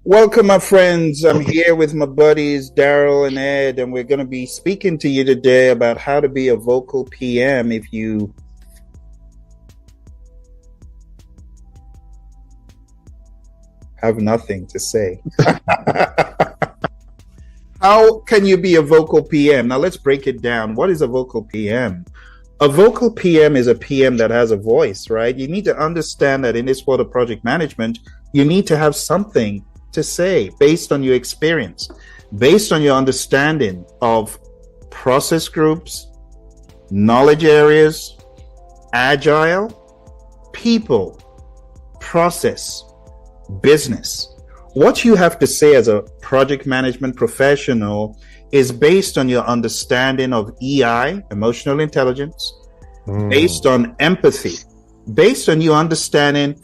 Welcome, my friends. I'm here with my buddies, Darrell and Ed, and we're going to be speaking to you today about how to be a vocal PM if you have nothing to say. How can you be a vocal PM? Now, let's break it down. What is a vocal PM? A vocal PM is a PM that has a voice, right? You need to understand that in this world of project management, you need to have something to say based on your experience, based on your understanding of process groups, knowledge areas, agile, people, process, business. What you have to say as a project management professional is based on your understanding of EI, emotional intelligence, based on empathy, based on you understanding,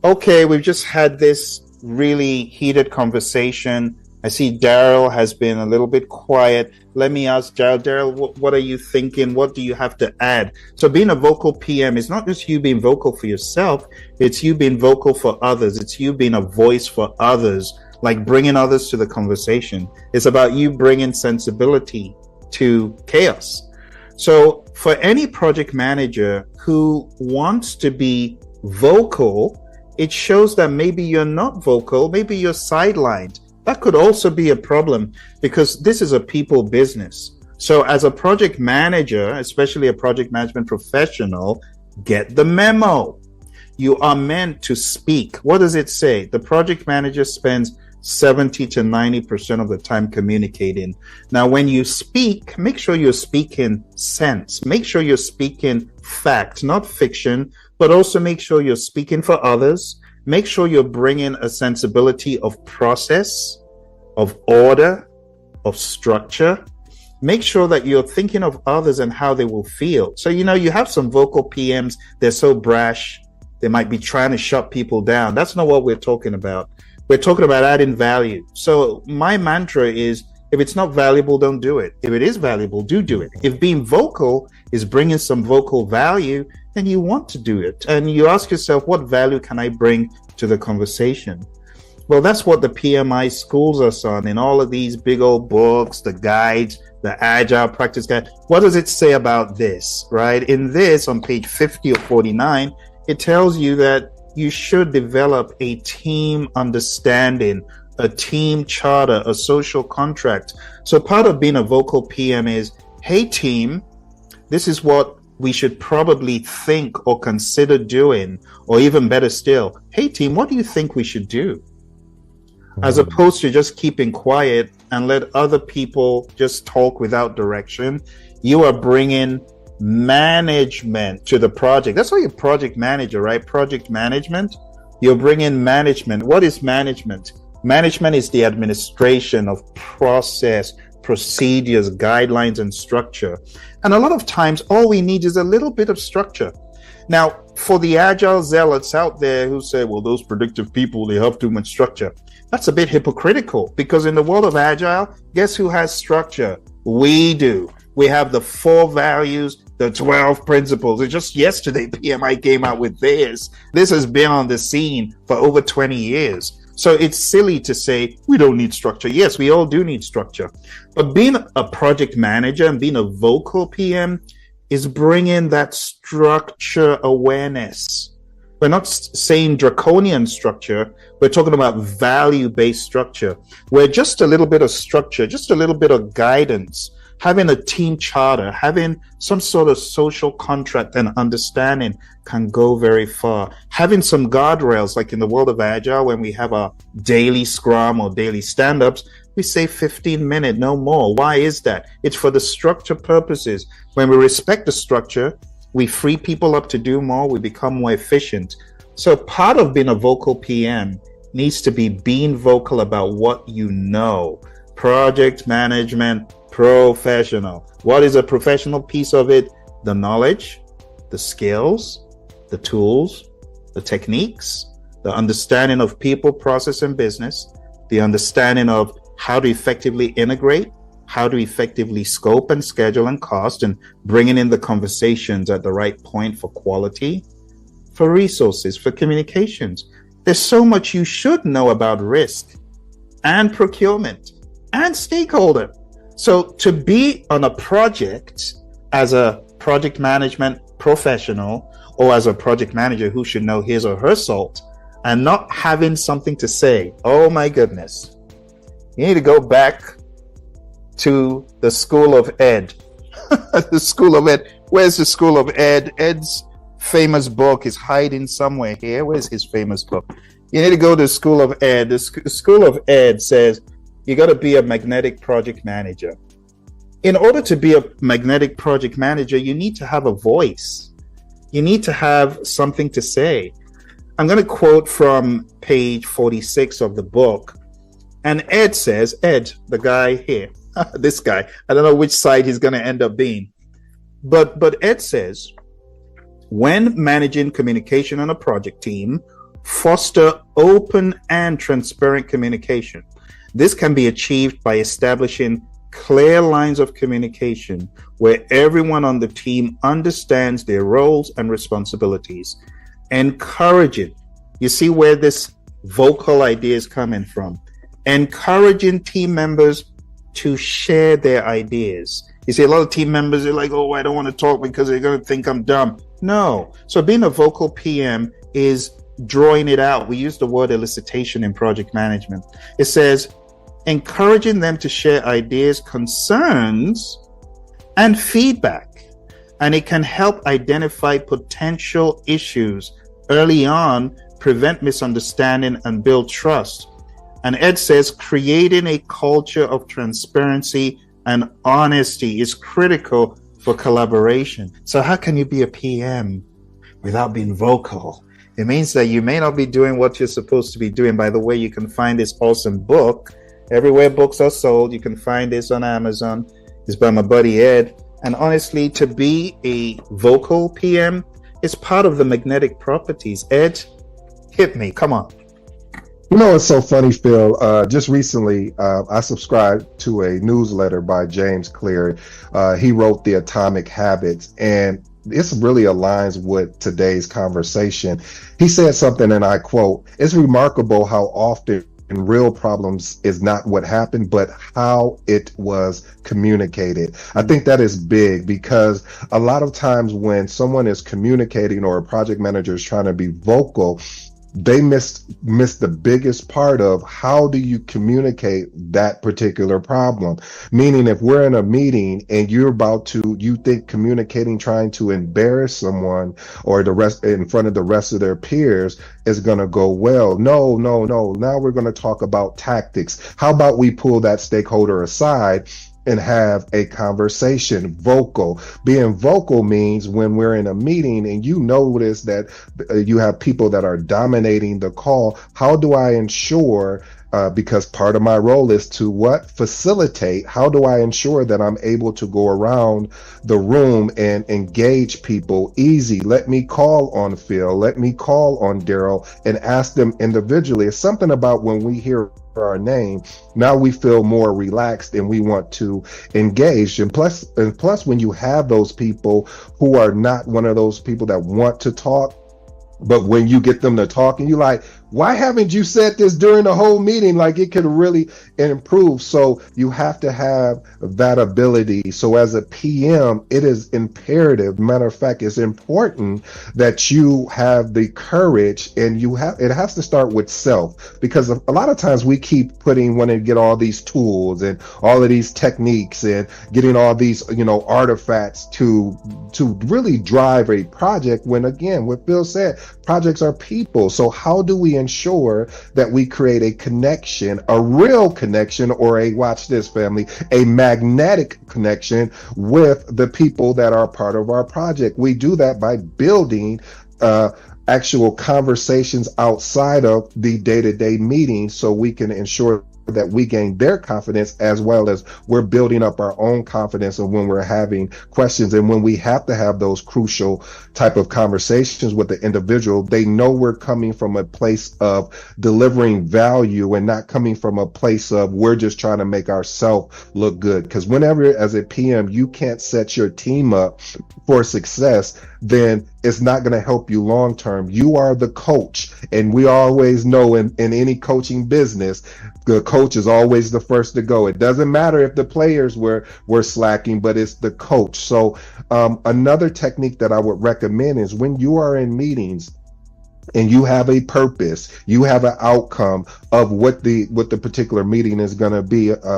okay, we've just had this really heated conversation. I see Darrell has been a little bit quiet. Let me ask Darrell, what are you thinking? What do you have to add? So being a vocal PM is not just you being vocal for yourself. It's you being vocal for others. It's you being a voice for others, like bringing others to the conversation. It's about you bringing sensibility to chaos. So for any project manager who wants to be vocal, it shows that maybe you're not vocal, maybe you're sidelined. That could also be a problem because this is a people business. So as a project manager, especially a project management professional, get the memo. You are meant to speak. What does it say? The project manager spends 70 to 90% of the time communicating. Now, when you speak, make sure you're speaking sense. Make sure you're speaking fact, not fiction, but also make sure you're speaking for others. Make sure you're bringing a sensibility of process, of order, of structure. Make sure that you're thinking of others and how they will feel. So, you have some vocal PMs, they're so brash, they might be trying to shut people down. That's not what we're talking about. We're talking about adding value. So my mantra is, if it's not valuable, don't do it. If it is valuable, do it. If being vocal is bringing some vocal value, then you want to do it. And you ask yourself, what value can I bring to the conversation? Well, that's what the PMI schools us on in all of these big old books, the guides, the agile practice guide. What does it say about this, right? In this, on page 50 or 49, it tells you that you should develop a team understanding, a team charter, a social contract. So part of being a vocal PM is, hey team, this is what we should probably think or consider doing, or even better still, hey team, what do you think we should do? As opposed to just keeping quiet and let other people just talk without direction. You are bringing management to the project. That's why you're project manager, right? Project management. You're bringing management. What is management? Management is the administration of process, procedures, guidelines, and structure. And a lot of times, all we need is a little bit of structure. Now, for the agile zealots out there who say, well, those predictive people, they have too much structure. That's a bit hypocritical, because in the world of agile, guess who has structure? We do. We have the 4 values, the 12 principles. It's just yesterday, PMI came out with theirs. This has been on the scene for over 20 years. So it's silly to say we don't need structure. Yes, we all do need structure. But being a project manager and being a vocal PM is bringing that structure awareness. We're not saying draconian structure. We're talking about value-based structure, where just a little bit of structure, just a little bit of guidance, having a team charter, having some sort of social contract and understanding can go very far. Having some guardrails, like in the world of Agile, when we have our daily scrum or daily stand-ups, we say 15 minutes, no more. Why is that? It's for the structure purposes. When we respect the structure, we free people up to do more, we become more efficient. So part of being a vocal PM needs to be being vocal about what you know. Project management professional. What is a professional piece of it? The knowledge, the skills, the tools, the techniques, the understanding of people, process, and business, the understanding of how to effectively integrate, how to effectively scope and schedule and cost, and bringing in the conversations at the right point for quality, for resources, for communications. There's so much you should know about risk and procurement and stakeholder. So to be on a project as a project management professional or as a project manager who should know his or her salt and not having something to say, oh my goodness, you need to go back to the School of Ed. The School of Ed. Where's the School of Ed? Ed's famous book is hiding somewhere here. Where's his famous book? You need to go to the School of Ed. The School of Ed says you got to be a magnetic project manager. In order to be a magnetic project manager, you need to have a voice. You need to have something to say. I'm going to quote from page 46 of the book. And Ed says, Ed, the guy here, this guy, I don't know which side he's going to end up being. But Ed says, when managing communication on a project team, foster open and transparent communication. This can be achieved by establishing clear lines of communication where everyone on the team understands their roles and responsibilities. Encouraging, you see where this vocal idea is coming from. Encouraging team members to share their ideas. You see, a lot of team members are like, oh, I don't want to talk because they're going to think I'm dumb. No. So being a vocal PM is drawing it out. We use the word elicitation in project management. It says, encouraging them to share ideas, concerns, and feedback. And it can help identify potential issues early on, prevent misunderstanding, and build trust. And Ed says, creating a culture of transparency and honesty is critical for collaboration. So how can you be a PM without being vocal? It means that you may not be doing what you're supposed to be doing. By the way, you can find this awesome book everywhere books are sold. You can find this on Amazon. It's by my buddy Ed. And honestly, to be a vocal PM is part of the magnetic properties. Ed, hit me. Come on. You know, it's so funny, Phil. Just recently, I subscribed to a newsletter by James Clear. He wrote The Atomic Habits, and this really aligns with today's conversation. He said something, and I quote, "It's remarkable how often real problems is not what happened, but how it was communicated." I think that is big because a lot of times when someone is communicating or a project manager is trying to be vocal, they miss the biggest part of how do you communicate that particular problem. Meaning, if we're in a meeting and you think communicating, trying to embarrass someone or the rest in front of the rest of their peers is going to go well. No. Now we're going to talk about tactics. How about we pull that stakeholder aside and have a conversation? Vocal. Being vocal means when we're in a meeting and you notice that you have people that are dominating the call, how do I ensure, because part of my role is to facilitate, how do I ensure that I'm able to go around the room and engage people easy? Let me call on Phil, let me call on Darrell and ask them individually. It's something about when we hear our name, now we feel more relaxed and we want to engage. And plus when you have those people who are not one of those people that want to talk, but when you get them to talk and you're like, why haven't you said this during the whole meeting? Like, it could really improve. So you have to have that ability. So as a PM, it is imperative. Matter of fact, it's important that you have the courage, and it has to start with self, because a lot of times we keep wanting to get all these tools and all of these techniques and getting all these, artifacts to really drive a project, when again, what Bill said, projects are people. So how do we ensure that we create a connection, a real connection, or watch this, family, a magnetic connection with the people that are part of our project? We do that by building actual conversations outside of the day-to-day meetings, so we can ensure that we gain their confidence, as well as we're building up our own confidence. And when we're having questions and when we have to have those crucial type of conversations with the individual, they know we're coming from a place of delivering value and not coming from a place of we're just trying to make ourselves look good. Because whenever as a PM, you can't set your team up for success, then it's not going to help you long term. You are the coach, and we always know in any coaching business, the coach is always the first to go. It doesn't matter if the players were slacking, but it's the coach. So another technique that I would recommend is when you are in meetings and you have a purpose, you have an outcome of what the particular meeting is going to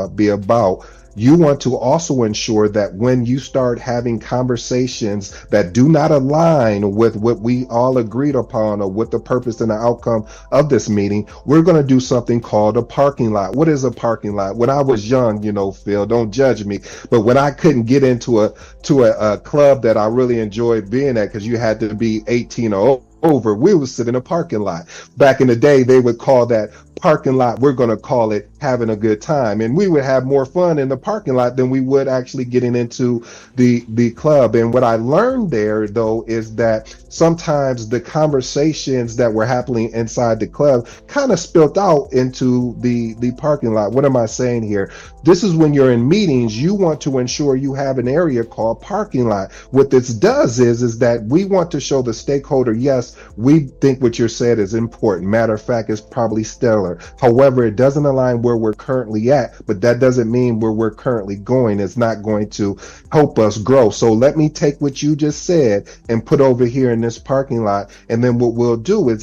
be about. You want to also ensure that when you start having conversations that do not align with what we all agreed upon or what the purpose and the outcome of this meeting, we're going to do something called a parking lot. What is a parking lot? When I was young, Phil, don't judge me, but when I couldn't get into a club that I really enjoyed being at, because you had to be 18 or over, we would sit in a parking lot. Back in the day, they would call that parking lot, we're going to call it having a good time. And we would have more fun in the parking lot than we would actually getting into the club. And what I learned there, though, is that sometimes the conversations that were happening inside the club kind of spilled out into the parking lot. What am I saying here? This is when you're in meetings, you want to ensure you have an area called parking lot. What this does is that we want to show the stakeholder, yes, we think what you're saying is important. Matter of fact, it's probably stellar. However, it doesn't align where we're currently at, but that doesn't mean where we're currently going is not going to help us grow. So let me take what you just said and put over here in this parking lot. And then what we'll do is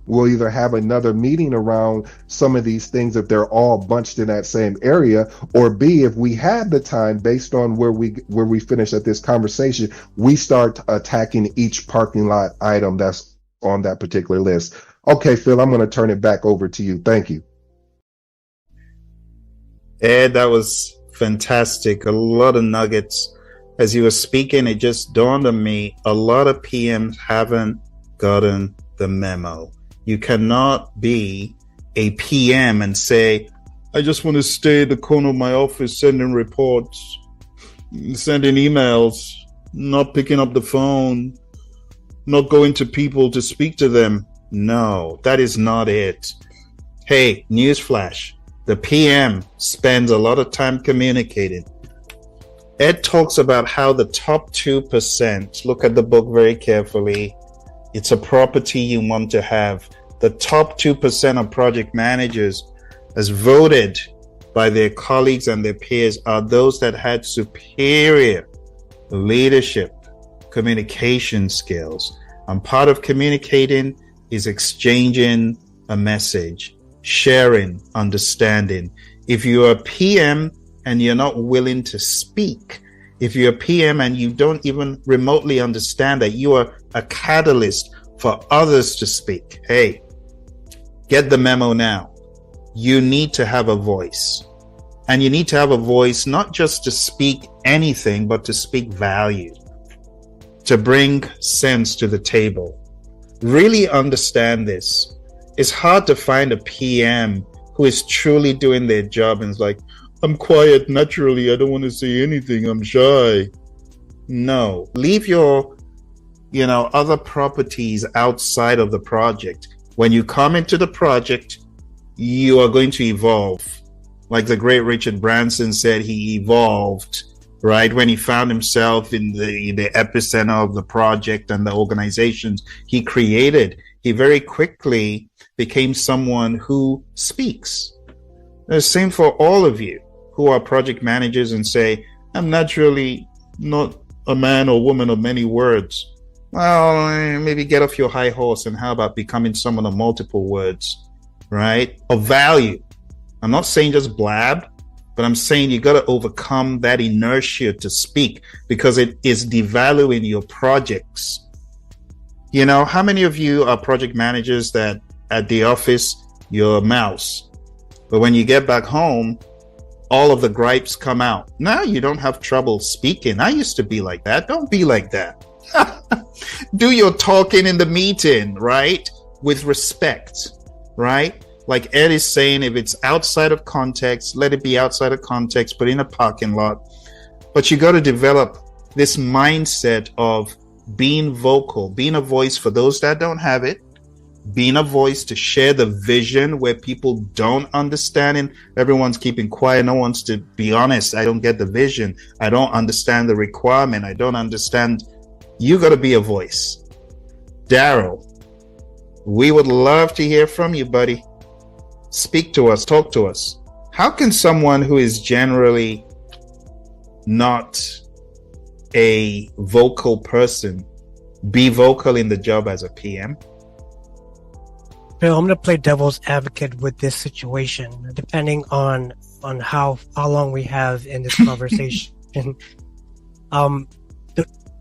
we'll either have another meeting around some of these things if they're all bunched in that same area, or B, if we have the time based on where we finish at this conversation, we start attacking each parking lot item that's on that particular list. Okay, Phil, I'm going to turn it back over to you. Thank you. Ed, that was fantastic. A lot of nuggets. As you were speaking, it just dawned on me, a lot of PMs haven't gotten the memo. You cannot be a PM and say, I just want to stay at the corner of my office sending reports, sending emails, not picking up the phone, not going to people to speak to them. No, that is not it. Hey, newsflash, the PM spends a lot of time communicating. Ed talks about how the top 2%, look at the book very carefully, it's a property you want to have. The top 2% of project managers, as voted by their colleagues and their peers, are those that had superior leadership, communication skills. And part of communicating is exchanging a message, sharing, understanding. If you're a PM and you're not willing to speak, if you're a PM and you don't even remotely understand that you are a catalyst for others to speak, hey, get the memo now. You need to have a voice. And you need to have a voice not just to speak anything, but to speak value, to bring sense to the table. Really understand this. It's hard to find a PM who is truly doing their job and is like, I'm quiet naturally, I don't want to say anything, I'm shy. No, leave your other properties outside of the project. When you come into the project, you are going to evolve. Like the great Richard Branson said, he evolved, right? When he found himself in the epicenter of the project and the organizations he created, he very quickly became someone who speaks. The same for all of you who are project managers and say, I'm naturally not a man or woman of many words. Well, maybe get off your high horse and how about becoming someone of multiple words, right? Of value. I'm not saying just blab, but I'm saying you got to overcome that inertia to speak because it is devaluing your projects. How many of you are project managers that at the office, you're a mouse, but when you get back home, all of the gripes come out? Now you don't have trouble speaking. I used to be like that. Don't be like that. Do your talking in the meeting, right? With respect, right? Like Ed is saying, if it's outside of context, let it be outside of context, but in a parking lot. But you got to develop this mindset of being vocal, being a voice for those that don't have it, being a voice to share the vision where people don't understand and everyone's keeping quiet. No one wants to be honest. I don't get the vision. I don't understand the requirement. I don't understand You got to be a voice. Darrell, we would love to hear from you, buddy. Speak to us, talk to us. How can someone who is generally not a vocal person be vocal in the job as a PM? Bill, I'm going to play devil's advocate with this situation, depending on how long we have in this conversation.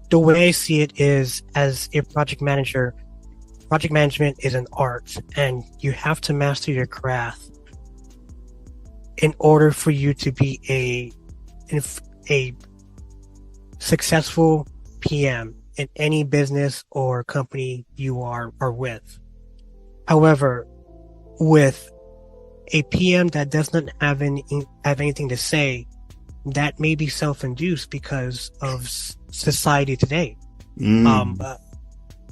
The way I see it is, as a project manager, project management is an art, and you have to master your craft in order for you to be a successful PM in any business or company you are with. However, with a PM that does not have anything to say, that may be self-induced because of society today.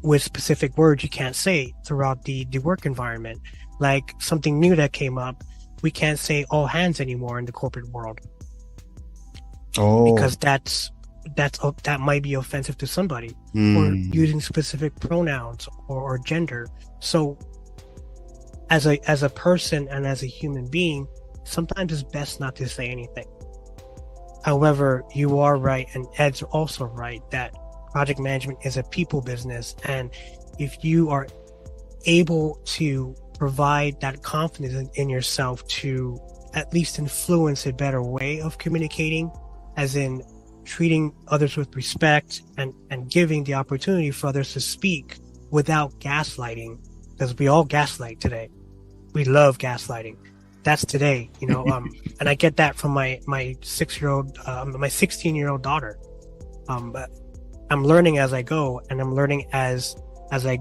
With specific words you can't say throughout the work environment. Like something new that came up, we can't say all hands anymore in the corporate world. Because that might be offensive to somebody, or using specific pronouns or gender. So as a person and as a human being, sometimes it's best not to say anything. However, you are right, and Ed's also right, that project management is a people business, and if you are able to provide that confidence in yourself to at least influence a better way of communicating, as in treating others with respect and giving the opportunity for others to speak without gaslighting, because we all gaslight today. We love gaslighting. That's today, and I get that from my 16-year-old daughter. But I'm learning as I go, and I'm learning as I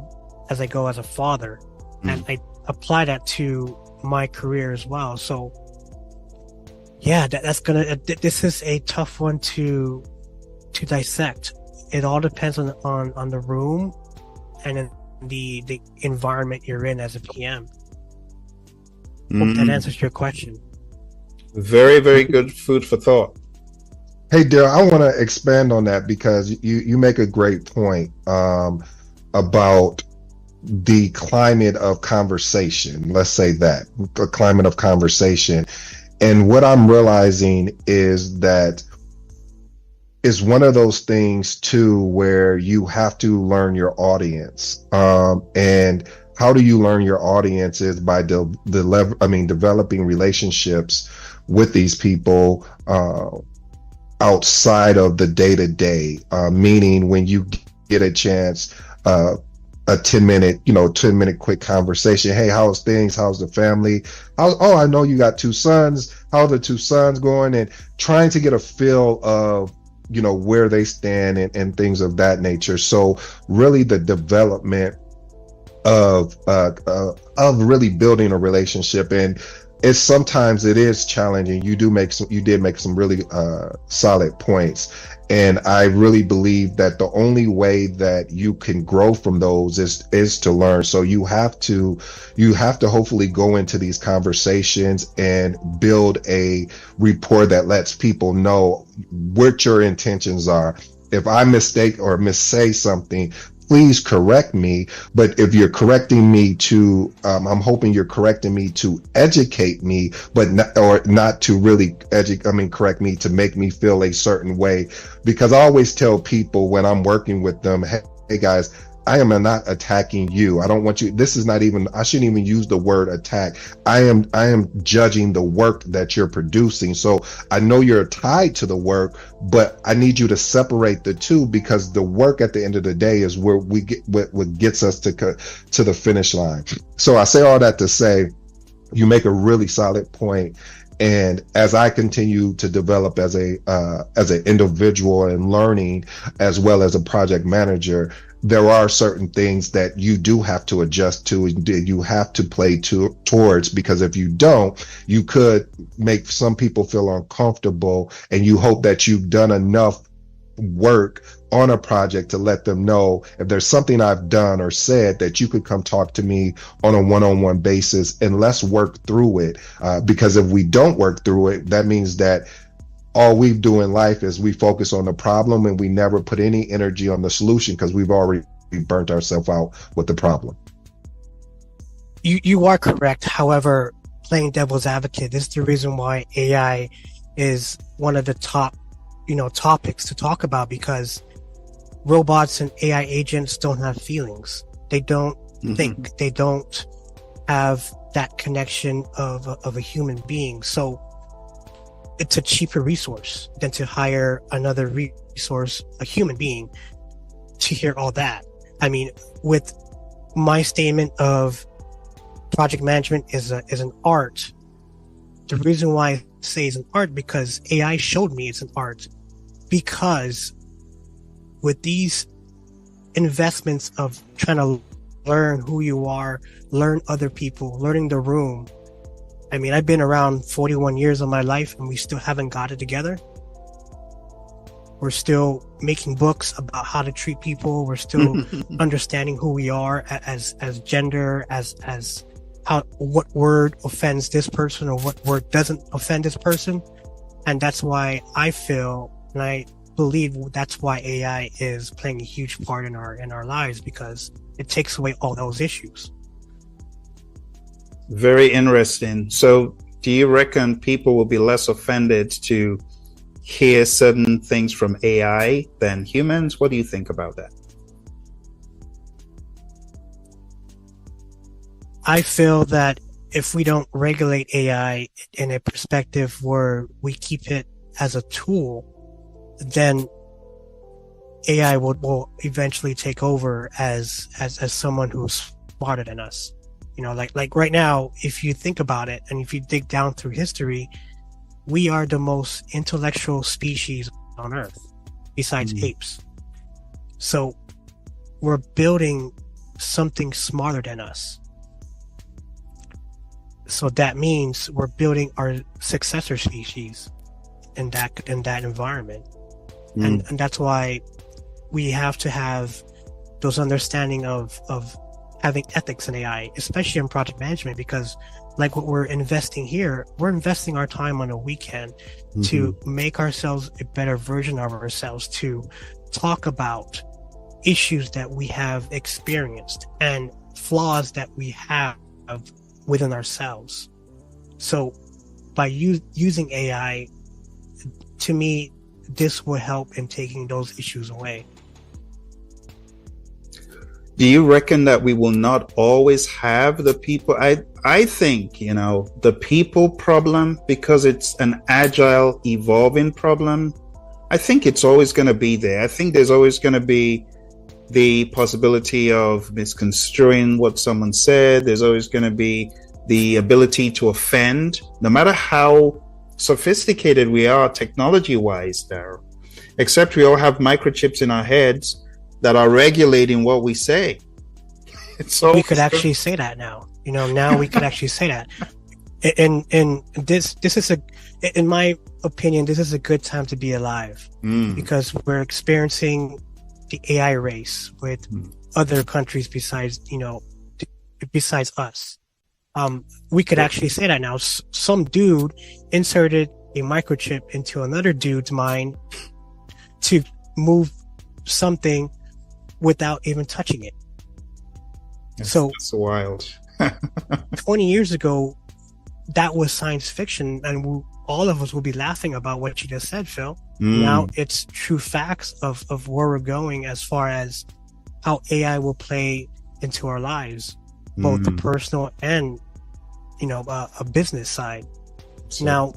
go as a father, and I apply that to my career as well. So yeah, this is a tough one to dissect. It all depends on the room and the environment you're in as a PM. Hope that answers your question. Very, very good food for thought. Hey, Darrell, I want to expand on that because you make a great point about the climate of conversation. Let's say that, a climate of conversation. And what I'm realizing is that it's one of those things too where you have to learn your audience. And how do you learn your audience is by developing relationships with these people outside of the day-to-day, meaning when you get a chance, a 10-minute quick conversation. Hey, how's things? How's the family? I know you got 2 sons. How are the 2 sons going? And trying to get a feel of, where they stand and things of that nature. So really the development of really building a relationship, and sometimes it is challenging. You did make some really solid points, and I really believe that the only way that you can grow from those is to learn. So you have to hopefully go into these conversations and build a rapport that lets people know what your intentions are. If I mistake or missay something, please correct me. But if you're correcting me to, I'm hoping you're correcting me to educate me, but not to really correct me to make me feel a certain way. Because I always tell people when I'm working with them, hey guys, I am not attacking you. I don't want you. This is not even, I shouldn't even use the word attack. I am judging the work that you're producing. So I know you're tied to the work, but I need you to separate the two, because the work at the end of the day is where we get what gets us to the finish line. So I say all that to say, you make a really solid point. And as I continue to develop as an individual and learning, as well as a project manager, there are certain things that you do have to adjust to, and you have to play towards, because if you don't, you could make some people feel uncomfortable, and you hope that you've done enough work on a project to let them know if there's something I've done or said that you could come talk to me on a one-on-one basis, and let's work through it. Because if we don't work through it, that means that all we do in life is we focus on the problem and we never put any energy on the solution because we've already burnt ourselves out with the problem. You are correct. However, playing devil's advocate, this is the reason why AI is one of the top, topics to talk about, because robots and AI agents don't have feelings. They don't think. They don't have that connection of a human being. So it's a cheaper resource than to hire another resource, a human being, to hear all that. I mean, with my statement of project management is an art. The reason why I say it's an art, because AI showed me it's an art. Because with these investments of trying to learn who you are, learn other people, learning the room. I mean, I've been around 41 years of my life and we still haven't got it together. We're still making books about how to treat people. We're still understanding who we are as gender, as what word offends this person or what word doesn't offend this person. And that's why I feel, and I believe that's why AI is playing a huge part in our lives, because it takes away all those issues. Very interesting. So do you reckon people will be less offended to hear certain things from AI than humans? What do you think about that? I feel that if we don't regulate AI in a perspective where we keep it as a tool, then AI will eventually take over as someone who's smarter than us. Like right now, if you think about it, and if you dig down through history, we are the most intellectual species on Earth, besides apes. So we're building something smarter than us. So that means we're building our successor species in that environment. And that's why we have to have those understanding of having ethics in AI, especially in project management, because like what we're investing here, we're investing our time on a weekend to make ourselves a better version of ourselves, to talk about issues that we have experienced and flaws that we have within ourselves. So by using AI, to me, this will help in taking those issues away. Do you reckon that we will not always have the people? I think, the people problem, because it's an agile, evolving problem, I think it's always going to be there. I think there's always going to be the possibility of misconstruing what someone said. There's always going to be the ability to offend, no matter how sophisticated we are technology-wise, Darrell. Except we all have microchips in our heads that are regulating what we say. We could actually say that now. Now we could actually say that. And this is in my opinion, this is a good time to be alive, because we're experiencing the AI race with other countries besides us. We could actually say that now. Some dude inserted a microchip into another dude's mind to move something without even touching it. That's wild. 20 years ago, that was science fiction, and all of us will be laughing about what you just said, Phil. Now it's true facts of where we're going as far as how AI will play into our lives, both the personal and a business side. Absolutely. Now,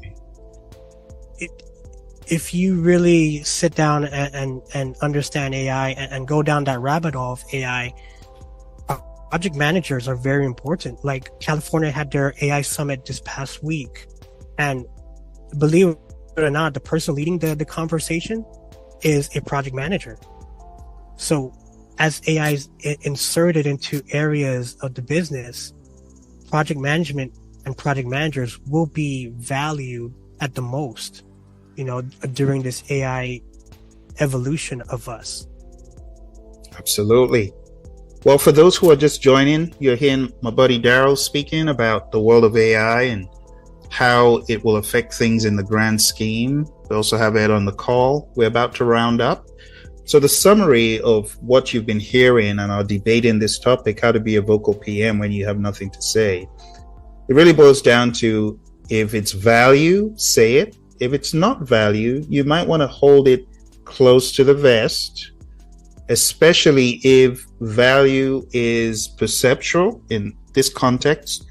if you really sit down and understand AI and go down that rabbit hole of AI, project managers are very important. Like California had their AI summit this past week, and believe it or not, the person leading the conversation is a project manager. So as AI is inserted into areas of the business, project management and project managers will be valued at the most, during this AI evolution of us. Absolutely. Well, for those who are just joining, you're hearing my buddy Darrell speaking about the world of AI and how it will affect things in the grand scheme We also have Ed on the call. We're about to round up. So the summary of what you've been hearing and our debate in this topic, how to be a vocal PM when you have nothing to say, it really boils down to, if it's value, say it. If it's not value, you might want to hold it close to the vest, especially if value is perceptual in this context.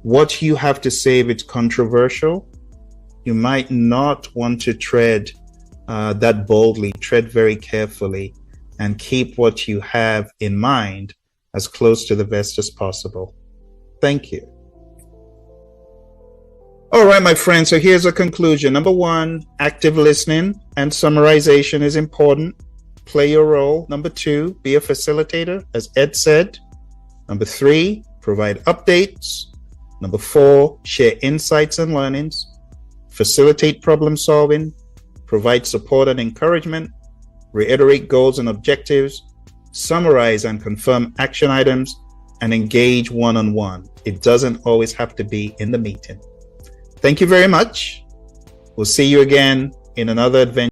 What you have to say, if it's controversial, you might not want to tread that boldly. Tread very carefully and keep what you have in mind as close to the vest as possible. Thank you. All right, my friends, so here's a conclusion. Number one, active listening and summarization is important. Play your role. Number two, be a facilitator, as Ed said. Number three, provide updates. Number four, share insights and learnings. Facilitate problem solving. Provide support and encouragement. Reiterate goals and objectives. Summarize and confirm action items. And engage one-on-one. It doesn't always have to be in the meeting. Thank you very much. We'll see you again in another adventure.